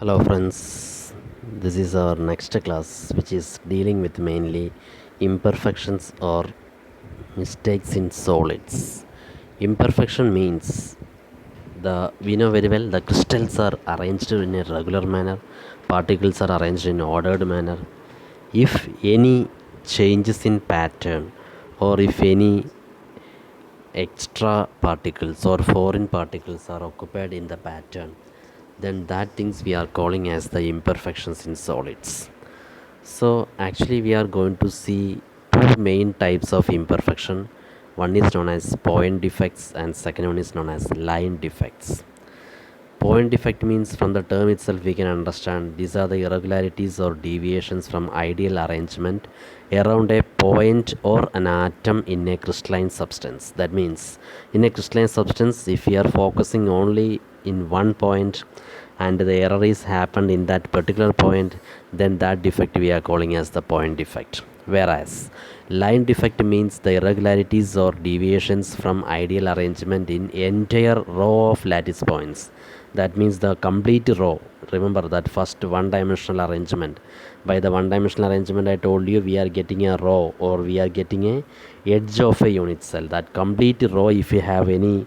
Hello friends, this is our next class which is dealing with mainly imperfections or mistakes in solids. Imperfection means we know very well the crystals are arranged in a regular manner, particles are arranged in ordered manner. If any changes in pattern or if any extra particles or foreign particles are occupied in the pattern, then that things we are calling as the imperfections in solids. So actually we are going to see two main types of imperfection. One is known as point defects and second one is known as line defects. Point defect means from the term itself we can understand these are the irregularities or deviations from ideal arrangement around a point or an atom in a crystalline substance. That means in a crystalline substance, if we are focusing only in one point and the error is happened in that particular point, then that defect we are calling as the point defect. Whereas line defect means the irregularities or deviations from ideal arrangement in entire row of lattice points. That means the complete row. Remember that first one dimensional arrangement. By the one dimensional arrangement I told you we are getting a row or we are getting a edge of a unit cell. That complete row, if you have any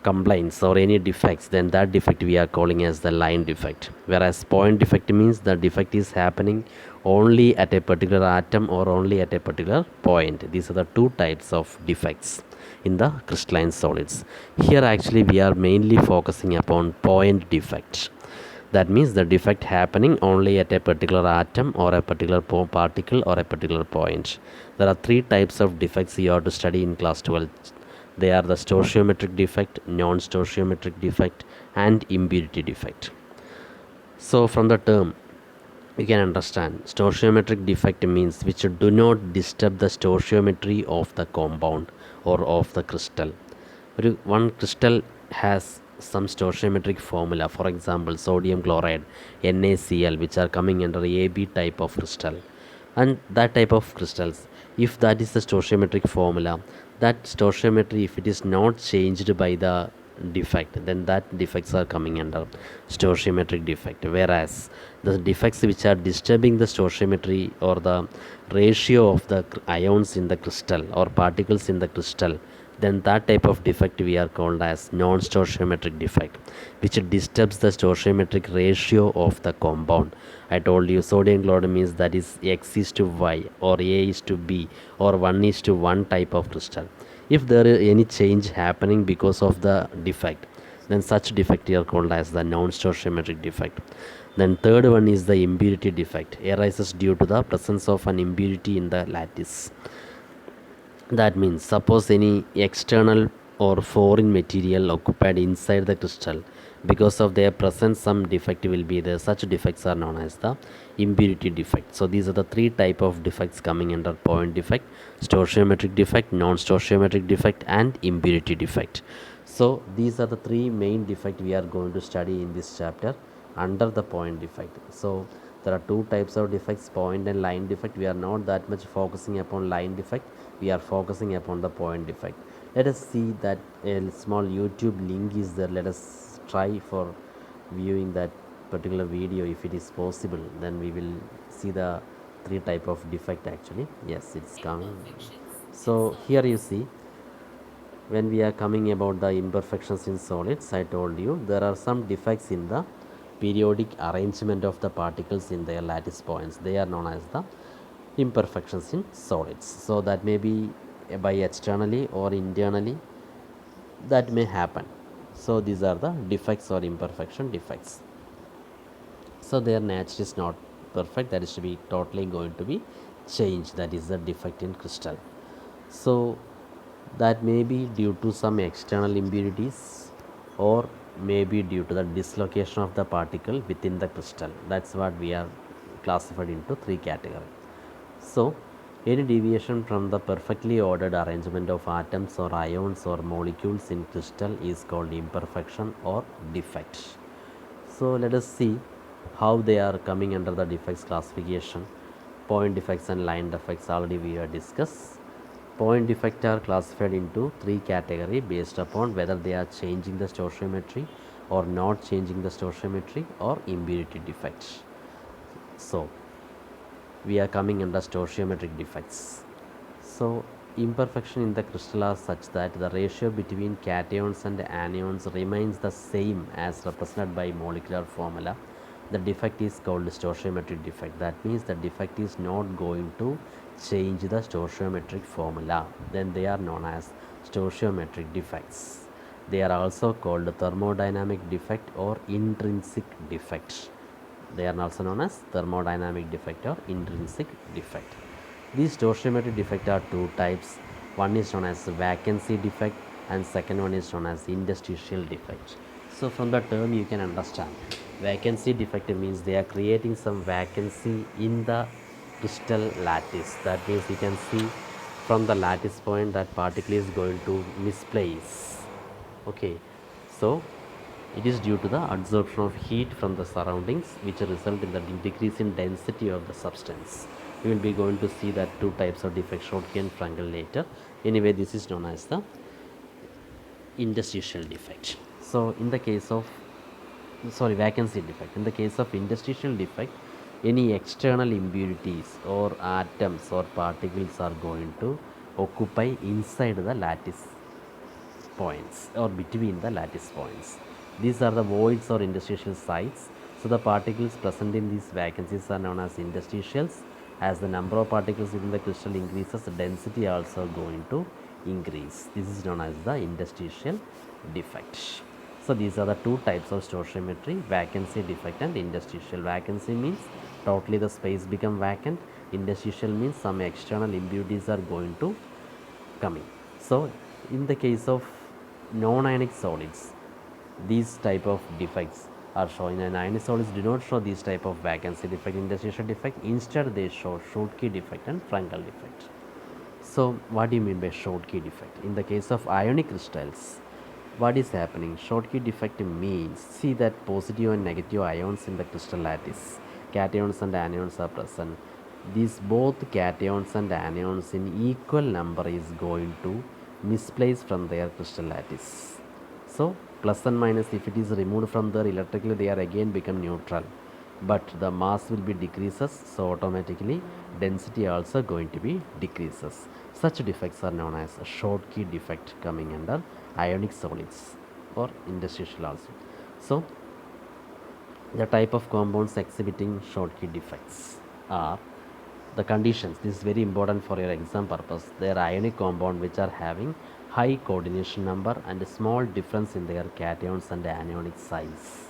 complaints or any defects, then that defect we are calling as the line defect. Whereas point defect means the defect is happening only at a particular atom or only at a particular point. These are the two types of defects in the crystalline solids. Here actually we are mainly focusing upon point defect. That means the defect happening only at a particular atom or a particular particle or a particular point. There are three types of defects you have to study in class 12. They are the stoichiometric defect, non-stoichiometric defect and impurity defect. So from the term you can understand stoichiometric defect means which do not disturb the stoichiometry of the compound or of the crystal. One crystal has some stoichiometric formula, for example sodium chloride, NaCl, which are coming under AB type of crystal, and that type of crystals, if that is the stoichiometric formula, that stoichiometry if it is not changed by the defect, then that defects are coming under stoichiometric defect. Whereas the defects which are disturbing the stoichiometry or the ratio of the ions in the crystal or particles in the crystal, then that type of defect we are called as non-stoichiometric defect, which disturbs the stoichiometric ratio of the compound. I told you sodium chloride means that is X is to Y or A is to B or 1 is to 1 type of crystal. If there is any change happening because of the defect, then such defect are called as the non-stoichiometric defect. Then third one is the impurity defect, arises due to the presence of an impurity in the lattice. That means suppose any external or foreign material occupied inside the crystal, because of their presence some defect will be there. Such defects are known as the impurity defect. So these are the three type of defects coming under point defect: stoichiometric defect, non-stoichiometric defect and impurity defect. So these are the three main defect we are going to study in this chapter under the point defect. So there are two types of defects, point and line defect. We are not that much focusing upon line defect, we are focusing upon the point defect. Let us see that a small YouTube link is there. Let us try for viewing that particular video if it is possible. Then we will see the three type of defect actually. Yes, it's coming. So here you see, when we are coming about the imperfections in solids, I told you there are some defects in the periodic arrangement of the particles in their lattice points. They are known as the imperfections in solids. So that may be by externally or internally, that may happen. So these are the defects or imperfection defects. So their nature is not perfect, that is to be totally going to be changed. That is the defect in crystal. So that may be due to some external impurities or may be due to the dislocation of the particle within the crystal. That's what we are classified into three categories. So any deviation from the perfectly ordered arrangement of atoms or ions or molecules in crystal is called imperfection or defect. So let us see how they are coming under the defects classification. Point defects and line defects already we have discussed. Point defects are classified into three categories based upon whether they are changing the stoichiometry or not changing the stoichiometry or impurity defect. So we are coming under stoichiometric defects. So imperfection in the crystal are such that the ratio between cations and anions remains the same as represented by molecular formula. The defect is called stoichiometric defect. That means the defect is not going to change the stoichiometric formula. Then they are known as stoichiometric defects. They are also called thermodynamic defect or intrinsic defect. They are also known as thermodynamic defect or intrinsic defect. These stoichiometric defect are two types. One is known as vacancy defect and second one is known as interstitial defect. So from the term you can understand, vacancy defect means they are creating some vacancy in the crystal lattice. That means you can see from the lattice point that particle is going to misplace. Okay, so it is due to the absorption of heat from the surroundings which result in the decrease in density of the substance. We will be going to see that two types of defect, SCHOTTKY and FRENKEL, later. Anyway, this is known as the interstitial defect. So in the case of vacancy defect, in the case of interstitial defect, any external impurities or atoms or particles are going to occupy inside the lattice points or between the lattice points. These are the voids or interstitial sites. So the particles present in these vacancies are known as interstitials. As the number of particles within the crystal increases, the density also going to increase. This is known as the interstitial defect. So these are the two types of stoichiometry: vacancy defect and interstitial. Vacancy means totally the space become vacant. Interstitial means some external impurities are going to coming. So in the case of non-ionic solids, these type of defects are shown, and ionic solids do not show these type of vacancy defect, interstitial defect. Instead they show SCHOTTKY defect and FRENKEL defect. So what do you mean by SCHOTTKY defect? In the case of ionic crystals, what is happening? SCHOTTKY defect means, see that positive and negative ions in the crystal lattice, cations and anions are present. These both cations and anions in equal number is going to misplace from their crystal lattice. So plus and minus, if it is removed from there electrically, they are again become neutral, but the mass will be decreases, so automatically density also going to be decreases. Such defects are known as SCHOTTKY defect, coming under ionic solids or interstitial also. So the type of compounds exhibiting SCHOTTKY defects are the conditions. This is very important for your exam purpose. They are ionic compound which are having high coordination number and a small difference in their cations and anionic size.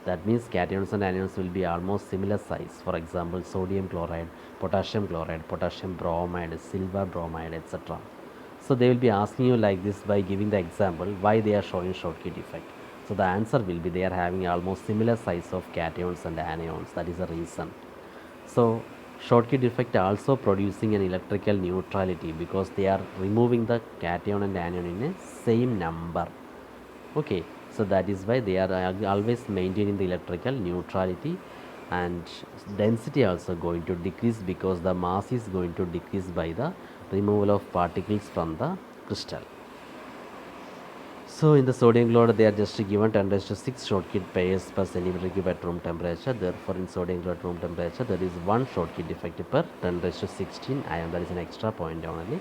That means cations and anions will be almost similar size. For example, sodium chloride, potassium bromide, silver bromide, etc. So they will be asking you like this by giving the example why they are showing SCHOTTKY defect. So the answer will be they are having almost similar size of cations and anions. That is the reason. So SCHOTTKY defect also producing an electrical neutrality because they are removing the cation and anion in a same number. Okay, so that is why they are always maintaining the electrical neutrality, and density also going to decrease because the mass is going to decrease by the removal of particles from the crystal. So in the sodium chloride, they are just given 10⁶ SCHOTTKY pairs per centimeter cube at room temperature. Therefore, in sodium chloride room temperature, there is one SCHOTTKY defect per 10⁻16 ion. That is an extra point only.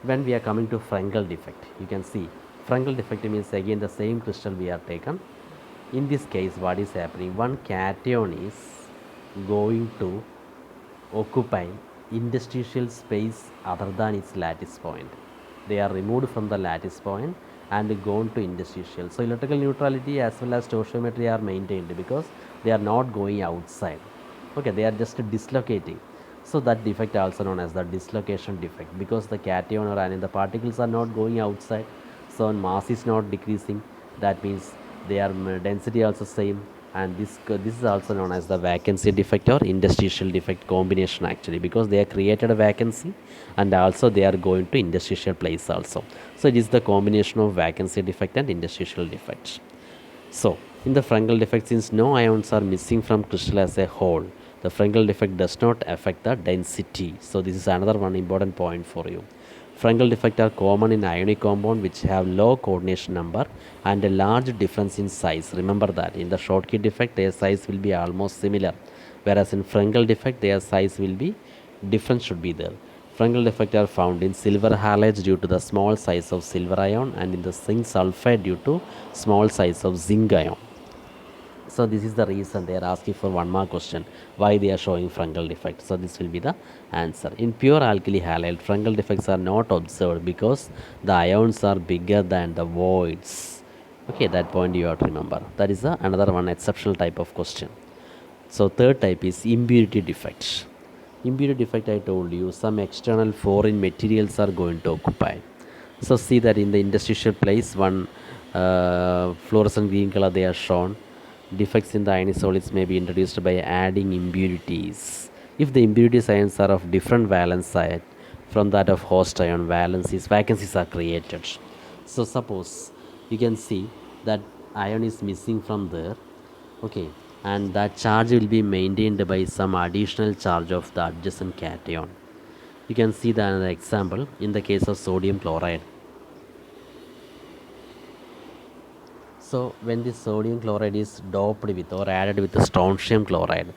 When we are coming to FRENKEL defect, you can see FRENKEL defect means again the same crystal we are taken. In this case, what is happening? One cation is going to occupy interstitial space other than its lattice point. They are removed from the lattice point and gone to interstitial. So electrical neutrality as well as stoichiometry are maintained because they are not going outside. Okay, they are just dislocating. So that defect also known as the dislocation defect because the cation or anion, the particles are not going outside, so mass is not decreasing. That means their density also same, and this is also known as the vacancy defect or interstitial defect combination actually, because they have created a vacancy and also they are going to interstitial place also. So it is the combination of vacancy defect and interstitial defect. So in the FRENKEL defect, since no ions are missing from crystal as a whole, the FRENKEL defect does not affect the density. So this is another one important point for you. Frenkel defect are common in ionic compound which have low coordination number and a large difference in size. Remember that in the Schottky defect their size will be almost similar, whereas in Frenkel defect their size will be difference should be there. Frenkel defect are found in silver halides due to the small size of silver ion and in the zinc sulfide due to small size of zinc ion. So this is the reason they are asking for one more question, why they are showing Frenkel defect. So this will be the answer. In pure alkali halide, Frenkel defects are not observed because the ions are bigger than the voids. Okay, that point you have to remember. That is another one exceptional type of question. So third type is impurity defect. Impurity defect, I told you, some external foreign materials are going to occupy. So see that in the interstitial place, one fluorescent green color they are shown. Defects in the ionic solids may be introduced by adding impurities. If the impurity ions are of different valence site from that of host ion, vacancies are created. So suppose you can see that ion is missing from there, okay, and that charge will be maintained by some additional charge of the adjacent cation. You can see that another example in the case of sodium chloride. So when this sodium chloride is doped with or added with the strontium chloride,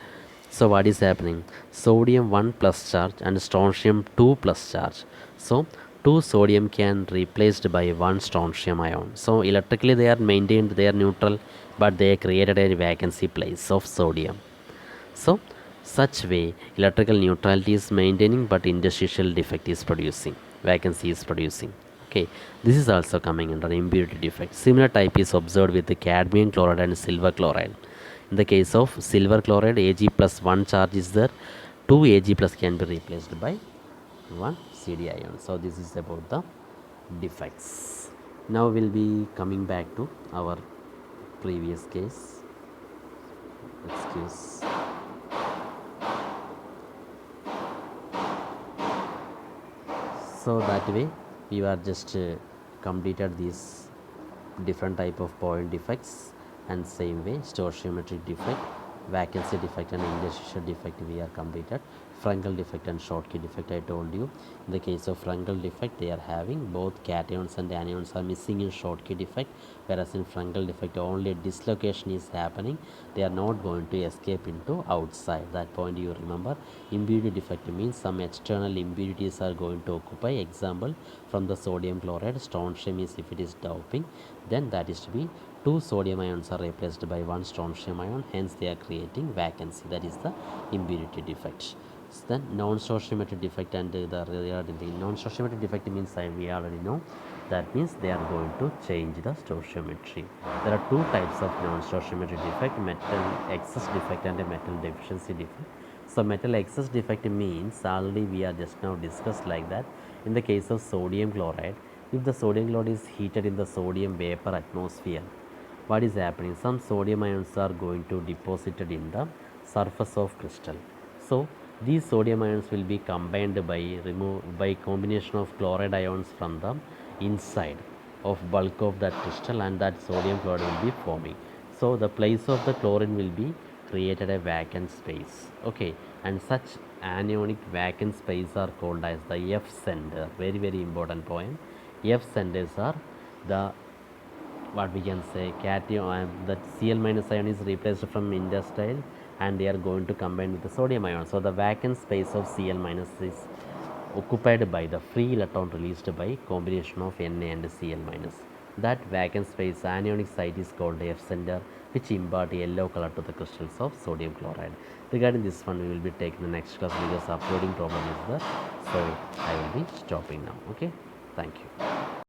so what is happening? Sodium 1 plus charge and strontium 2 plus charge. So 2 sodium can replaced by 1 strontium ion. So electrically they are maintained, they are neutral, but they created a vacancy place of sodium. So such way electrical neutrality is maintaining but interstitial defect is producing, vacancy is producing. Okay, this is also coming under impurity defect. Similar type is observed with the cadmium chloride and silver chloride. In the case of silver chloride, Ag plus 1 charge is there, 2 Ag plus can be replaced by 1 Cd ion. So this is about the defects. Now we'll be coming back to our previous case. Excuse. So that way you are just completed these different type of point defects, and same way stoichiometric defect, vacancy defect and interstitial defect we are completed. Frenkel defect and Schottky defect, I told you. In the case of Frenkel defect, they are having both cations and anions are missing in Schottky defect, whereas in Frenkel defect only dislocation is happening. They are not going to escape into outside. That point you remember. Impurity defect means some external impurities are going to occupy. Example, from the sodium chloride, strontium is if it is doping, then that is to be 2 sodium ions are replaced by 1 strontium ion, hence they are creating vacancy. That is the impurity defect. So then non-stoichiometric defect and the non-stoichiometric defect means we already know, that means they are going to change the stoichiometry. There are two types of non-stoichiometric defect, metal excess defect and a metal deficiency defect. So metal excess defect means already we are just now discussed like that. In the case of sodium chloride, if the sodium chloride is heated in the sodium vapor atmosphere, what is happening? Some sodium ions are going to deposited in the surface of crystal. So these sodium ions will be combined by combination of chloride ions from the inside of bulk of that crystal, and that sodium chloride will be forming. So the place of the chlorine will be created a vacant space. Okay, and such anionic vacant space are called as the F center. Very very important point. F centers are the, what we can say, cation, that Cl minus ion is replaced from interstitial and they are going to combine with the sodium ion. So the vacant space of Cl minus is occupied by the free electron released by combination of Na and Cl minus. That vacant space anionic site is called F center, which impart yellow color to the crystals of sodium chloride. Regarding this one we will be taking the next class because uploading problem is there. So I will be stopping now. Okay, thank you.